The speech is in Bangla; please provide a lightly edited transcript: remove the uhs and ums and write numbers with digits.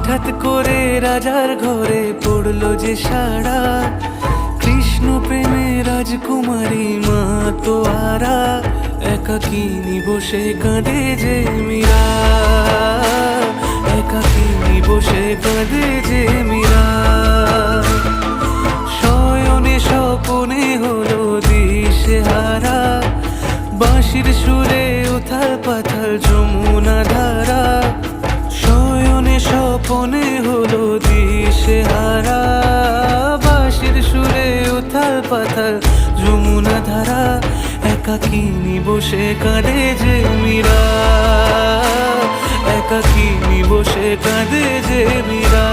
হঠাৎ করে রাজার ঘরে পড়লো যে সাড়া, কৃষ্ণ প্রেমে রাজকুমারী মা তো আরা, একাকিনী বসে কাঁদে যে মীরা, একাকিনী বসে কাঁদে যে মীরা। শয়নে স্বপনে হলো দিশেহারা, বাঁশির সুরে উথাল পাথাল যমুনা ধারা। শয়নে স্বপনে হলো দিশেহারা, বাঁশির সুরে উথাল পাথাল যমুনা ধারা, একাকিনী বসে কাঁদে যে মীরা, একাকিনী বসে কাঁদে যে মীরা।